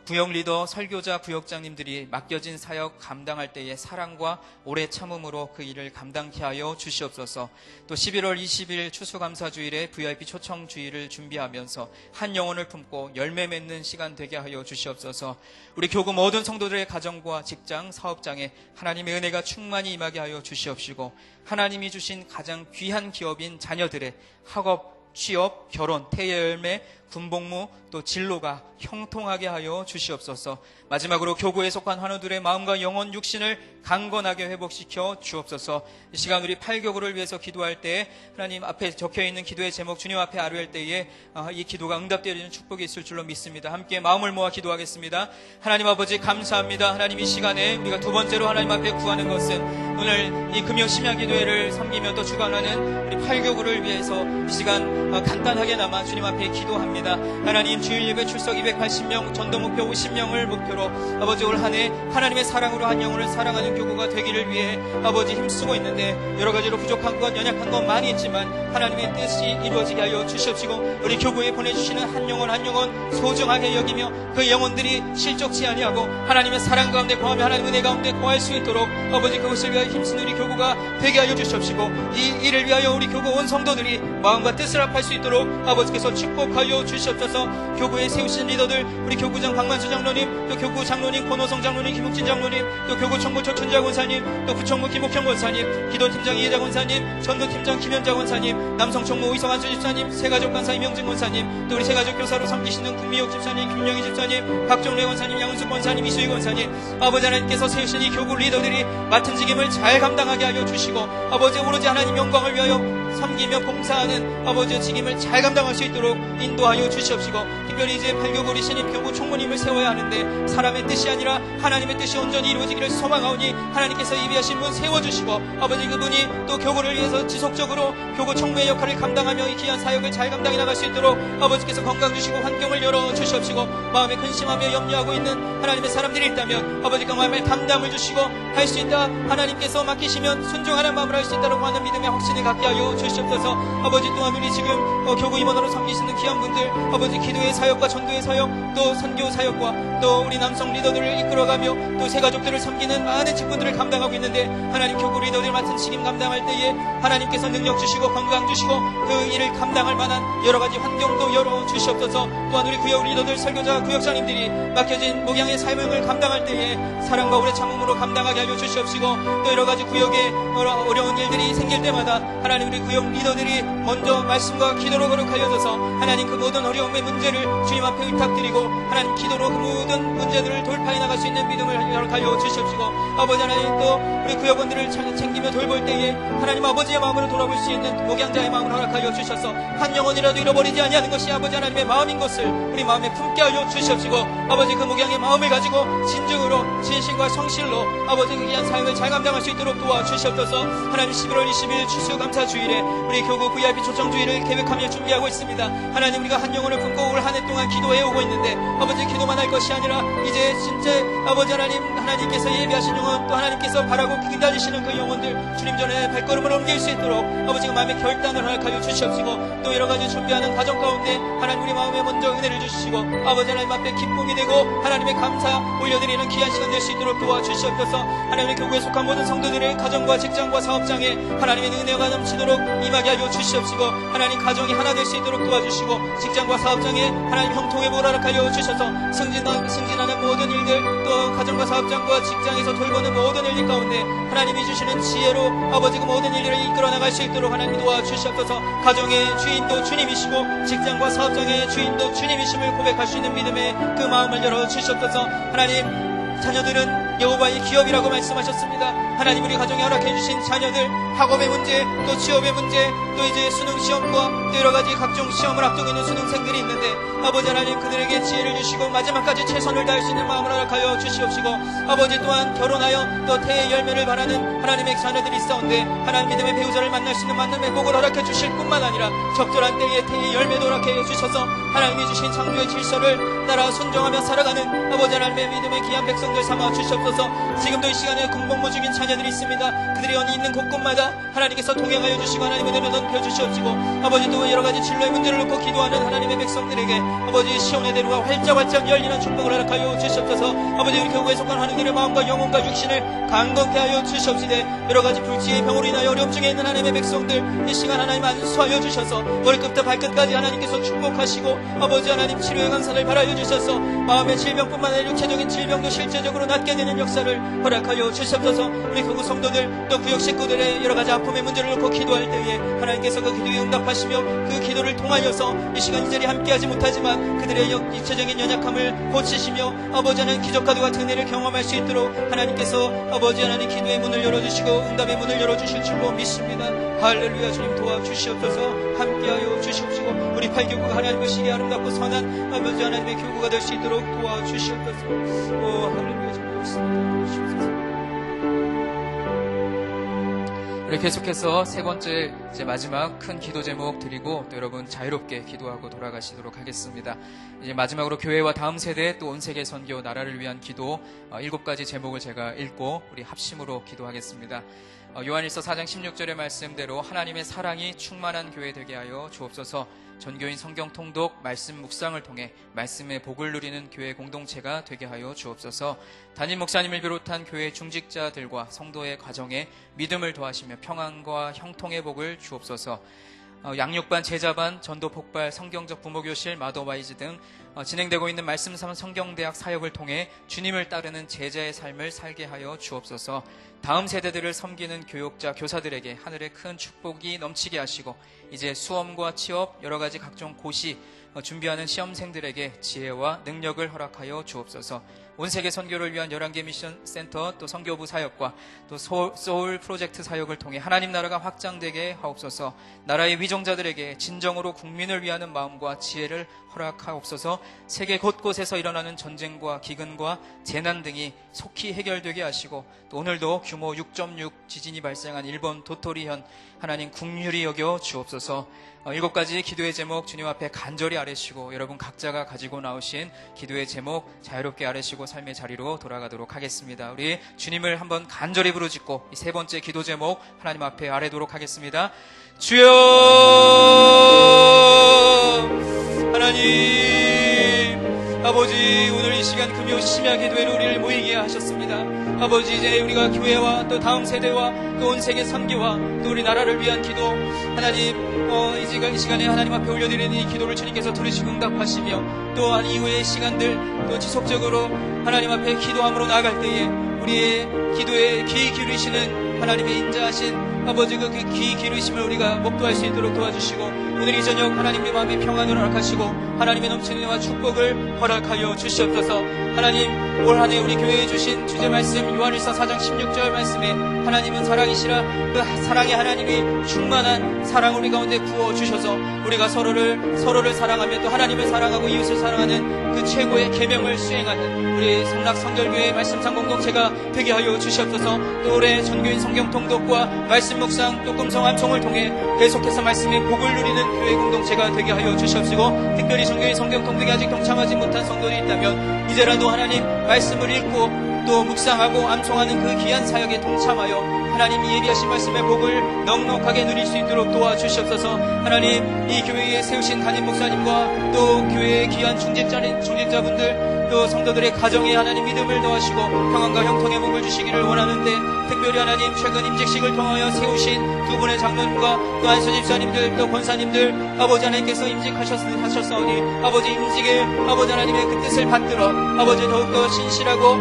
구역 리더, 설교자, 구역장님들이 맡겨진 사역 감당할 때의 사랑과 오래 참음으로 그 일을 감당케 하여 주시옵소서. 또 11월 20일 추수감사주일에 VIP 초청주일을 준비하면서 한 영혼을 품고 열매 맺는 시간 되게 하여 주시옵소서. 우리 교구 모든 성도들의 가정과 직장, 사업장에 하나님의 은혜가 충만히 임하게 하여 주시옵시고 하나님이 주신 가장 귀한 기업인 자녀들의 학업, 취업, 결혼, 태의 열매, 군복무, 또 진로가 형통하게 하여 주시옵소서. 마지막으로 교구에 속한 환우들의 마음과 영혼, 육신을 강건하게 회복시켜 주옵소서. 이 시간 우리 8교구를 위해서 기도할 때 하나님 앞에 적혀있는 기도의 제목 주님 앞에 아뢰할 때에 이 기도가 응답되어지는 축복이 있을 줄로 믿습니다. 함께 마음을 모아 기도하겠습니다. 하나님 아버지 감사합니다. 하나님 이 시간에 우리가 두 번째로 하나님 앞에 구하는 것은 오늘 이 금요 심야 기도회를 섬기며 또 주관하는 우리 8교구를 위해서 이 시간 간단하게나마 주님 앞에 기도합니다. 하나님, 주일 예배 출석 280명, 전도 목표 50명을 목표로 아버지 올 한 해 하나님의 사랑으로 한 영혼을 사랑하는 교구가 되기를 위해 아버지 힘쓰고 있는데 여러 가지로 부족한 것, 연약한 것 많이 있지만 하나님의 뜻이 이루어지게 하여 주시옵시고 우리 교구에 보내주시는 한 영혼 한 영혼 소중하게 여기며 그 영혼들이 실족치 아니하고 하나님의 사랑 가운데 거하며 하나님의 은혜 가운데 거할 수 있도록 아버지 그것을 위하여 힘쓰는 우리 교구가 되게 하여 주시옵시고 이 일을 위하여 우리 교구 온 성도들이 마음과 뜻을 합할 수 있도록 아버지께서 축복하여 주시옵소서. 교구에 세우신 리더들 우리 교구장 박만수 장로님, 또 교구 장로님 권호성 장로님, 김욱진 장로님, 또 교구 총무 조춘자 권사님, 또 부총무 김옥형 권사님, 기도팀장 이혜자 권사님, 전도팀장 김현자 권사님, 남성총무 이성한수 집사님, 세가족 간사 이명진 권사님, 또 우리 세가족 교사로 섬기시는 국미옥 집사님, 김영희 집사님, 박종래 권사님, 양은숙 권사님, 이수희 권사님, 아버지 하나님께서 세우신 이 교구 리더들이 맡은 직임을 잘 감당하게 하여 주시고 아버지 오로지 하나님 영광을 위하여 섬기며 봉사하는 아버지의 직임을 잘 감당할 수 있도록 인도하여 주시옵시고 특별히 이제 8교구 우리 신입 교구 총무님을 세워야 하는데 사람의 뜻이 아니라 하나님의 뜻이 온전히 이루어지기를 소망하오니 하나님께서 예비하신 분 세워주시고 아버지 그분이 또 교구를 위해서 지속적으로 교구 총무의 역할을 감당하며 이 귀한 사역을 잘 감당해 나갈 수 있도록 아버지께서 건강 주시고 환경을 열어주시옵시고 마음에 근심하며 염려하고 있는 하나님의 사람들이 있다면 아버지가 마음에 담담을 주시고 할 수 있다 하나님께서 맡기시면 순종하는 마음을 할 수 있다고 하는 믿음의 확신을 갖게 하여 주시옵소서. 아버지 또한 우리 지금 교구 임원으로 섬기시는 귀한 분들 아버지 기도의 사역과 전도의 사역 또 선교 사역과 또 우리 남성 리더들을 이끌어가며 또 새 가족들을 섬기는 많은 직분들을 감당하고 있는데 하나님 교구 리더들 맡은 직임 감당할 때에 하나님께서 능력 주시고 건강 주시고 그 일을 감당할 만한 여러 가지 환경도 열어 주시옵소서. 또한 우리 구역 리더들 설교자 구역장님들이 맡겨진 목양의 사명을 감당할 때에 사랑과 오래 참음으로 감당하게 하여 주시옵시고 또 여러 가지 구역에 어려운 일들이 생길 때마다 하나님 우리 구역 리더들이 먼저 말씀과 기도로 거룩하여져서 하나님 그 모든 어려움의 문제를 주님 앞에 의탁드리고 하나님 기도로 그 모든 문제들을 돌파해 나갈 수 있는 믿음을 허락하여 주시옵시고 아버지 하나님 또 우리 구역원들을 챙기며 돌볼 때에 하나님 아버지의 마음으로 돌아볼 수 있는 목양자의 마음을 허락하여 주셔서 한 영혼이라도 잃어버리지 아니하는 것이 아버지 하나님의 마음인 것을 우리 마음에 품게 하여 주시옵시고 아버지 그 목양의 마음을 가지고 진정으로 진실과 성실로 아버지 그 귀한 사역을 잘 감당할 수 있도록 도와주시옵소서. 하나님 11월 20일 추수감사주일에 우리 교구 VIP 초청주일을 계획하며 준비하고 있습니다. 하나님 우리가 한 영혼을 품고 올 한 해 동안 기도해 오고 있는데 아버지 기도만 할 것이 아니라 이제 진짜 아버지 하나님께서 예비하신 영혼 또 하나님께서 바라고 기다리시는 그 영혼들 주님 전에 발걸음을 옮길 수 있도록 아버지가 마음의 결단을 허락하여 주시옵시고 또 여러가지 준비하는 과정 가운데 하나님 우리 마음에 먼저 은혜를 주시고 아버지 하나님 앞에 기쁨이 되고 하나님의 감사 올려드리는 귀한 시간 될 수 있도록 도와주시옵소서. 하나님의 교구에 속한 모든 성도들의 가정과 직장과 사업장에 하나님의 은혜가 넘치도록 임하게 하여 주시옵시고 하나님 가정이 하나 될 수 있도록 도와주시고 직장과 사업장에 하나님 형통의 복을 허락하여 주셔서 승진하는 모든 일들 또 가정과 사업장과 직장에서 돌보는 모든 일들 가운데 하나님이 주시는 지혜로 아버지 그 모든 일들을 이끌어 나갈 수 있도록 하나님 도와주시옵소서. 가정의 주인도 주님이시고 직장과 사업장의 주인도 주님이심을 고백할 수 있는 믿음의 그 마음을 열어주시옵소서. 하나님 자녀들은 여호와의 기업이라고 말씀하셨습니다. 하나님 우리 가정에 허락해 주신 자녀들 학업의 문제 또 취업의 문제 또 이제 수능시험과 또 여러가지 각종 시험을 앞두고 있는 수능생들이 있는데 아버지 하나님 그들에게 지혜를 주시고 마지막까지 최선을 다할 수 있는 마음을 허락하여 주시옵시고 아버지 또한 결혼하여 또 태의 열매를 바라는 하나님의 자녀들이 있사온데 하나님 믿음의 배우자를 만날 수 있는 만남의 복을 허락해 주실 뿐만 아니라 적절한 때에 태의 열매도 허락해 주셔서 하나님이 주신 창조의 질서를 따라 순종하며 살아가는 아버지 하나님의 믿음의 귀한 백성들 삼아 주시옵소서. 지금도 이 시간에 군복무 중인 자녀들이 있습니다. 그들이 어디 있는 곳곳마다 하나님께서 동행하여 주시고 하나님의 은혜를 넘겨 주시옵시고 아버지 또 여러가지 진로의 문제를 놓고 기도하는 하나님의 백성들에게 아버지 시온의 대로가 활짝활짝 열리는 축복을 허락하여 주시옵소서. 아버지 우리 교구에 속한 하는 일의 마음과 영혼과 육신을 강건케 하여 주시옵시되 여러가지 불치의 병으로 인하여 어려움 중에 있는 하나님의 백성들 이 시간 하나님 안수하여 주셔서 머리끝부터 발끝까지 하나님께서 축복하시고 아버지 하나님 치료의 강산을 바라여 주셔서 마음의 질병뿐만 아니라 육체적인 질병도 실제적으로 낫게 되는 역사를 허락하여 주시옵소서. 우리 교구 성도들 또 구역 식구들의 여러가지 아픔의 문제를 놓고 기도할 때에 하나님께서 그 기도에 응답하시며 그 기도를 통하여서 이 시간 이 자리에 함께하지 못하지만 그들의 육체적인 연약함을 고치시며 아버지 하나님 기적과도 같은 은혜를 경험할 수 있도록 하나님께서 아버지 하나님 기도의 문을 열어주시고 응답의 문을 열어주실 줄로 믿습니다. 할렐루야. 주님 도와주시옵소서. 함께하여 주시옵시고 우리 8교구가 하나님 보시기에 아름답고 선한 아버지 하나님의 교구가 될 수 있도록 도와주시옵소서. 오 할렐루야. 주님 믿습니다. 우리 계속해서 세 번째 이제 마지막 큰 기도 제목 드리고 또 여러분 자유롭게 기도하고 돌아가시도록 하겠습니다. 이제 마지막으로 교회와 다음 세대 또 온 세계 선교 나라를 위한 기도 7가지 제목을 제가 읽고 우리 합심으로 기도하겠습니다. 요한일서 4장 16절의 말씀대로 하나님의 사랑이 충만한 교회 되게 하여 주옵소서. 전교인 성경 통독 말씀 묵상을 통해 말씀의 복을 누리는 교회 공동체가 되게 하여 주옵소서. 담임 목사님을 비롯한 교회 중직자들과 성도의 과정에 믿음을 더하시며 평안과 형통의 복을 주옵소서. 양육반, 제자반, 전도 폭발, 성경적 부모교실, 마더와이즈 등 진행되고 있는 말씀 삼 성경대학 사역을 통해 주님을 따르는 제자의 삶을 살게 하여 주옵소서. 다음 세대들을 섬기는 교육자, 교사들에게 하늘의 큰 축복이 넘치게 하시고 이제 수험과 취업, 여러 가지 각종 고시 준비하는 시험생들에게 지혜와 능력을 허락하여 주옵소서. 온 세계 선교를 위한 11개 미션 센터 또 선교부 사역과 또 소울 프로젝트 사역을 통해 하나님 나라가 확장되게 하옵소서. 나라의 위정자들에게 진정으로 국민을 위하는 마음과 지혜를 허락하옵소서. 세계 곳곳에서 일어나는 전쟁과 기근과 재난 등이 속히 해결되게 하시고 또 오늘도 규모 6.6 지진이 발생한 일본 도토리현 하나님 긍휼히 여겨 주옵소서. 7가지 기도의 제목 주님 앞에 간절히 아뢰시고 여러분 각자가 가지고 나오신 기도의 제목 자유롭게 아뢰시고 삶의 자리로 돌아가도록 하겠습니다. 우리 주님을 한번 간절히 부르짖고 이 세 번째 기도 제목 하나님 앞에 아뢰도록 하겠습니다. 주여 하나님 아버지, 오늘 이 시간 금요 심야 기도회로 우리를 모이게 하셨습니다. 아버지, 이제 우리가 교회와 또 다음 세대와 또 온 세계 선교와 또 우리 나라를 위한 기도 하나님 이 시간에 하나님 앞에 올려드리는 이 기도를 주님께서 들으시고 응답하시며 또한 이후의 시간들 또 지속적으로 하나님 앞에 기도함으로 나아갈 때에 우리의 기도에 귀 기울이시는 하나님의 인자하신 아버지 그 귀 기울이심을 우리가 목도할 수 있도록 도와주시고 오늘 이 저녁 하나님의 마음에 평안을 허락하시고 하나님의 넘치는 은혜와 축복을 허락하여 주시옵소서. 하나님, 올 한 해 우리 교회에 주신 주제 말씀 요한일서 4장 16절 말씀에 하나님은 사랑이시라 그 사랑의 하나님이 충만한 사랑 우리 가운데 부어주셔서 우리가 서로를 사랑하며 또 하나님을 사랑하고 이웃을 사랑하는 그 최고의 계명을 수행하는 우리 성락성결교회 말씀상 공동체가 되게 하여 주시옵소서. 또 올해 전교인 성경 통독과 말씀 묵상 또 금성 암송을 통해 계속해서 말씀의 복을 누리는 교회 공동체가 되게 하여 주시옵시고 특별히 전교인 성경 통독에 아직 동참하지 못한 성도들이 있다면 이제라도 하나님 말씀을 읽고 또 묵상하고 암송하는 그 귀한 사역에 동참하여 하나님이 예비하신 말씀의 복을 넉넉하게 누릴 수 있도록 도와주시옵소서. 하나님, 이 교회에 세우신 담임 목사님과 또 교회의 귀한 중직자분들 또 성도들의 가정에 하나님 믿음을 더하시고 평안과 형통의 복을 주시기를 원하는데 특별히 하나님 최근 임직식을 통하여 세우신 두 분의 장로님과 또 안수 집사님들 또 권사님들 아버지 하나님께서 임직하셨사오니 아버지 임직에 아버지 하나님의 그 뜻을 받들어 아버지 더욱더 진실하고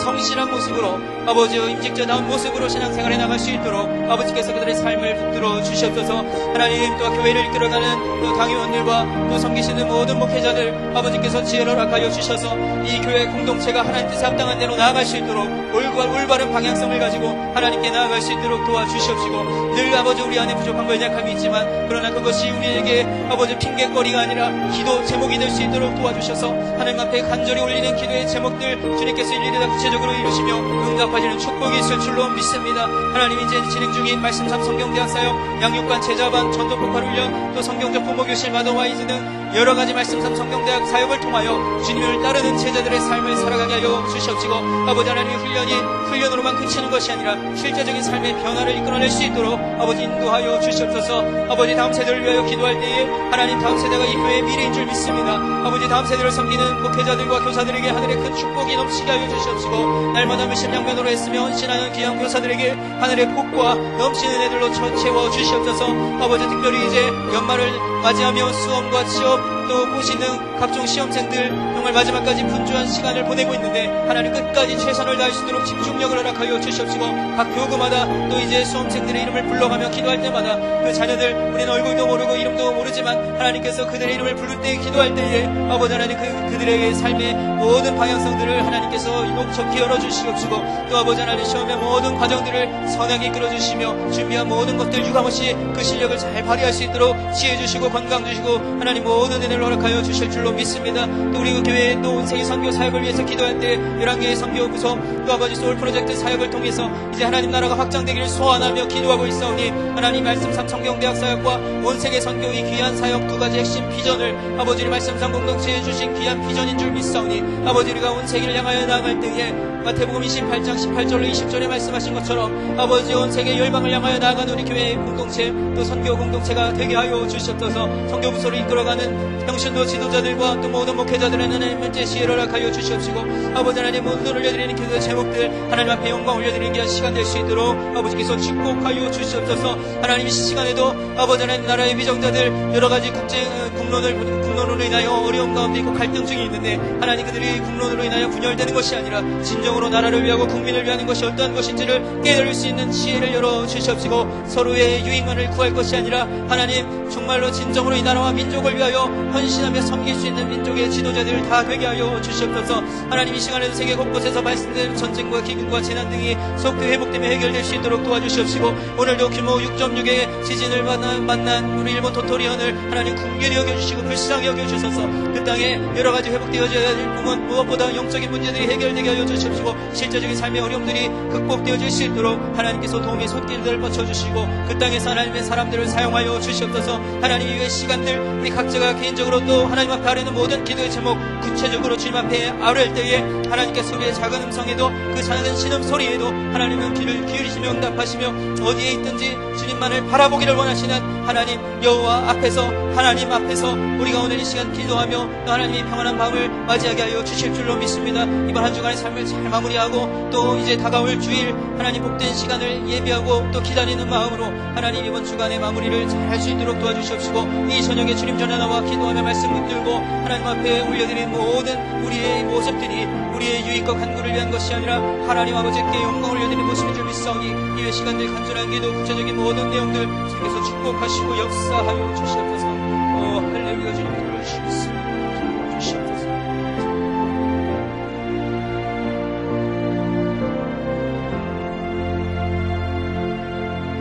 성실한 모습으로 아버지 임직자다운 모습으로 신앙생활에 나갈 수 있도록 아버지께서 그들의 삶을 붙들어 주시옵소서. 하나님, 또 교회를 이끌어가는 또 당회원들과 또 섬기시는 모든 목회자들 아버지께서 지혜를 허락하여 주셔서 이 교회 공동체가 하나님 뜻에 합당한 대로 나아갈 수 있도록 올바른 방향성을 가지고 하나님께 나아갈 수 있도록 도와주시옵시고 늘 아버지 우리 안에 부족한 걸 약함이 있지만 그러나 그것이 우리에게 아버지 핑계거리가 아니라 기도 제목이 될 수 있도록 도와주셔서 하나님 앞에 간절히 올리는 기도의 제목들 주님께서 일일이 다 구체적으로 이루시며 응답하시는 축복이 있을 줄로 믿습니다. 하나님, 이제 진행 중인 말씀 삼 성경대학 사역, 양육관, 제자반, 전도 폭발 훈련, 또 성경적 부모교실, 마더와이즈 등 여러 가지 말씀 삼 성경대학 사역을 통하여 주님을 따르는 제자들의 삶을 살아가게 하여 주시옵시고 아버지 하나님의 훈련이 훈련으로만 그치는 것이 아니라 실제적인 삶의 변화를 이끌어낼 수 있도록 아버지 인도하여 주시옵소서. 아버지 다음 세대를 위하여 기도할 때에 하나님 다음 세대가 이 교회의 미래인 줄 믿습니다. 아버지 다음 세대를 섬기는 목회자들과 교사들에게 하늘의 큰 축복이 넘치게 하여 주시옵시고 날마다 물심양면으로 했으며 헌신하는 귀한 교사들에게 하늘의 복과 넘치는 애들로 채워 주시옵소서. 아버지 특별히 이제 연말을 맞이하며 수험과 취업 또 고시 등 각종 시험생들 정말 마지막까지 분주한 시간을 보내고 있는데 하나님 끝까지 최선을 다할 수 있도록 집중력을 허락하여 주시옵시고 각 교구마다 또 이제 수험생들의 이름을 불러가며 기도할 때마다 그 자녀들 우리는 얼굴도 모르고 이름도 모르지만 하나님께서 그들의 이름을 부를 때 기도할 때에 아버지 하나님 그들에게 삶의 모든 방향성들을 하나님께서 녹적히 열어주시옵시고 또 아버지 하나님 시험의 모든 과정들을 선하게 이끌어주시며 준비한 모든 것들 유감없이 그 실력을 잘 발휘할 수 있도록 지혜 주시고 건강 주시고 하나님 모든 은혜를 시간을 허락하여 주실 줄로 믿습니다. 또 우리 교회의 또 온 세계 선교 사역을 위해서 기도할 때 11개의 선교부서 또 아버지 소울 프로젝트 사역을 통해서 이제 하나님 나라가 확장되기를 소원하며 기도하고 있사오니 하나님 말씀 삼성경대학 사역과 온 세계 선교 이 귀한 사역 두 가지 핵심 비전을 아버지의 말씀상 공동체에 주신 귀한 비전인 줄 믿사오니 아버지 우리가 온 세계를 향하여 나아갈 때에 마태복음 28장 18절로 20절에 말씀하신 것처럼 아버지 온 세계 열방을 향하여 나아가는 우리 교회의 공동체 또 선교 공동체가 되게 하여 주셨어서 선교부서를 이끌어가는 평신도 지도자들과 또 모든 목회자들의 하나님 제시를 허락하여 주시옵시고 아버지 하나님 모든 올려드리는 기도의 제목들 하나님 앞에 영광 올려드리는 귀한 시간 될 수 있도록 아버지께서 축복하여 주시옵소서. 하나님 이 시간에도 아버지 하나님 나라의 비정자들 여러가지 국론으로 인하여 어려움 가운데 있고 갈등 중에 있는데 하나님 그들이 국론으로 인하여 분열되는 것이 아니라 진정으로 나라를 위하고 국민을 위하는 것이 어떠한 것인지를 깨달을 수 있는 지혜를 열어주시옵시고 서로의 유익만을 구할 것이 아니라 하나님 정말로 진정으로 이 나라와 민족을 위하여 헌신하며 섬길 수 있는 민족의 지도자들을 다 되게 하여 주시옵소서. 하나님 이 시간에도 세계 곳곳에서 발생되는 전쟁과 기근과 재난 등이 속히 회복되며 해결될 수 있도록 도와주시옵시고 오늘도 규모 6.6의 지진을 만난 우리 일본 도토리현을 하나님 궁결히 여겨주시고 불쌍히 여겨주셔서 그 땅에 여러가지 회복되어져야 될 부분 무엇보다 영적인 문제들이 해결되게 하여 주시옵시고 실제적인 삶의 어려움들이 극복되어질 수 있도록 하나님께서 도움의 손길들을 뻗쳐주시고 그 땅에서 하나님의 사람들을 사용하여 주시옵소서. 하나님 이후의 시간들 우리 각자가 개인적으로 또 하나님 앞에 아뢰는 모든 기도의 제목 구체적으로 주님 앞에 아뢰을 때에 하나님께서 우리의 작은 음성에도 그 작은 신음소리에도 하나님은 귀를 기울이시며 응답하시며 어디에 있든지 주님만을 바라보기를 원하시는 하나님 여호와 앞에서 하나님 앞에서 우리가 오늘 이 시간 기도하며 또 하나님이 평안한 밤을 맞이하게 하여 주실 줄로 믿습니다. 이번 한 주간의 삶을 잘 마무리하고 또 이제 다가올 주일 하나님 복된 시간을 예비하고 또 기다리는 마음으로 하나님 이번 주간의 마무리를 잘 할 수 있도록 도와주시옵시고 이 저녁에 주님 전에 나와 기도하며 말씀 붙들고 하나님 앞에 올려드린 모든 우리의 모습들이 우리의 유익과 간구를 위한 것이 아니라 하나님 아버지께 영광 올려드리는 모습인 줄 믿사오니 이외 시간들 간절한 기도 구체적인 모든 내용들 주께서 축복하시고 역사하여 주시옵소서. 할렐루야 주님 들어주시겠습니다.